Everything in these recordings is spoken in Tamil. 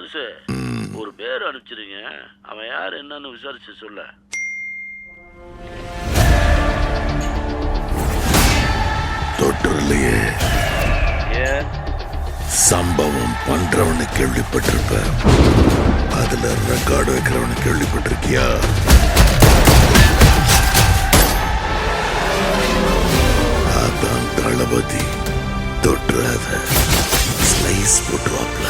பெருசு ஒரு பேர் அனுப்பிச்சிருங்க. அவன் யார் என்னன்னு விசாரிச்சு சொல்ல. தொற்றுலையே ஏன் சம்பவம் பண்றவனு கேள்விப்பட்டிருப்ப, அதுல ரெக்கார்டு வைக்கிறவனு கேள்விப்பட்டிருக்கியா? அதான் தளபதி. தொற்றாத ஸ்லைஸ் போட்டுவாப்ல.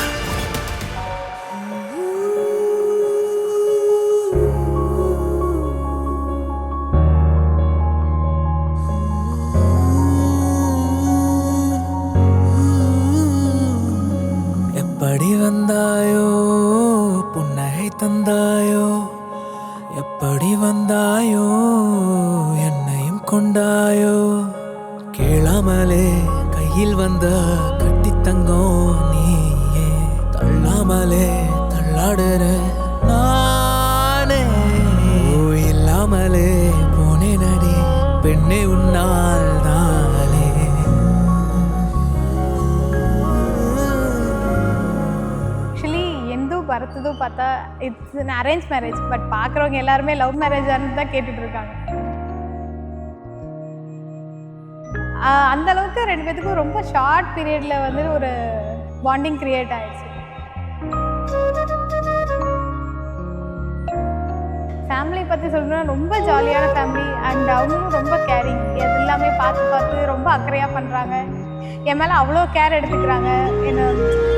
எப்படி வந்தாயோ புன்னகை தந்தாயோ, எப்படி வந்தாயோ என்னையும் கொண்டாயோ, கேளாமலே கையில் வந்த கட்டி தங்கம் நீயே, தள்ளாமலே தள்ளாடுற நானே, இல்லாமலே போனே நடி பெண்ணே உன்னால் தானே. பரத்துதோ பார்த்தா it's an arrange marriage, but பார்க்குறவங்க எல்லாருமே லவ் மேரேஜான்னு தான் கேட்டுட்டு இருக்காங்க. அந்த அளவுக்கு ரெண்டு பேத்துக்கும் ரொம்ப ஷார்ட் பீரியட்ல வந்து ஒரு பாண்டிங் கிரியேட் ஆயிடுச்சு. ஃபேமிலி பற்றி சொல்லணும்னா ரொம்ப ஜாலியான ஃபேமிலி அண்ட் அவங்களும் ரொம்ப கேரிங். இது எல்லாமே பார்த்து ரொம்ப அக்கறையாக பண்ணுறாங்க. என் மேலே அவ்வளோ கேர் எடுத்துக்கிறாங்க. என்ன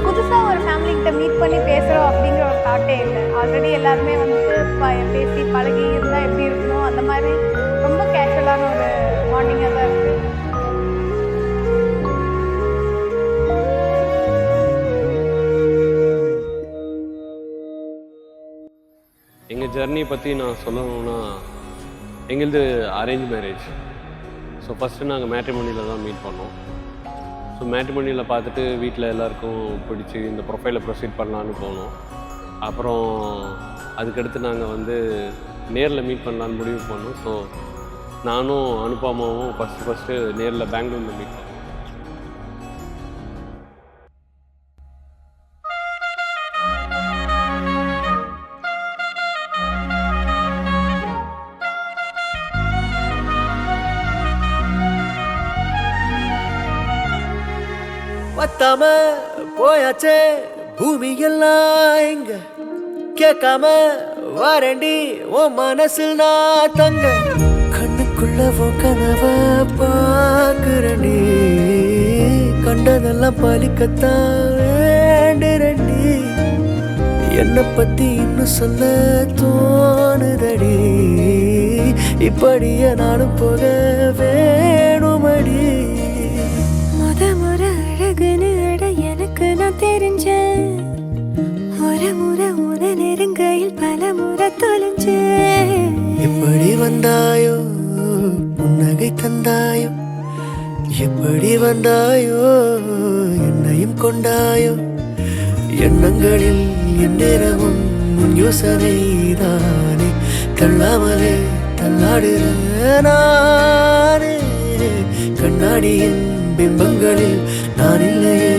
புதுசாக ஒரு ஃபேமிலிக்கிட்ட மீட் பண்ணி பேசுகிறோம் அப்படிங்கிற ஒரு தாட்டே இல்லை. ஆல்ரெடி எல்லாருமே வந்துட்டு பேசி பழகி இருந்தால் எப்படி இருக்கணும் அந்த மாதிரி ரொம்ப கேஷுவலான ஒரு மார்னிங்காக தான் இருக்குது. எங்கள் ஜர்னி பற்றி நான் சொல்லணும்னா, எங்களது அரேஞ்ச் மேரேஜ். ஸோ ஃபஸ்ட்டு நாங்கள் மேட்ரிமோனியில் தான் மீட் பண்ணோம். ஸோ மேட்ரிமோனியில் பார்த்துட்டு வீட்டில் எல்லாருக்கும் பிடிச்சி இந்த ப்ரொஃபைலை ப்ரொசீட் பண்ணலான்னு போனோம். அப்புறம் அதுக்கடுத்து நாங்கள் வந்து நேரில் மீட் பண்ணலான்னு முடிவு பண்ணோம். ஸோ நானும் அனுப்பாமாவும் ஃபஸ்ட்டு நேரில் பெங்களூரில் மீட் பண்ணோம். பத்தாம போயாச்சே பூமி எல்லாம் எங்க, கேட்காம வாரண்டி உன் மனசில் நான் தங்க, கண்ணுக்குள்ள உன் கனவ பாக்குறண்டி, கண்டதெல்லாம் பலிக்கத்தான் வேண்டுரண்டி, என்னை பத்தி இன்னும் சொல்ல தோணுதடி, இப்படியே நானும் போக வேணுமடி. எனக்கு நான் தெரிஞ்சேன், ஒரு முறை உத நெருங்கையில் பல முறை தொலைஞ்சேன். எப்படி வந்தாயோ புன்னகை தந்தாயோ, எப்படி வந்தாயோ என்னையும் கொண்டாயோ, எண்ணங்களில் எந்நேரமும் யோசனை தானே, தள்ளாமலே தள்ளாடுற நானே, கண்ணாடியின் பிம்பங்களில் நான் இல்லையே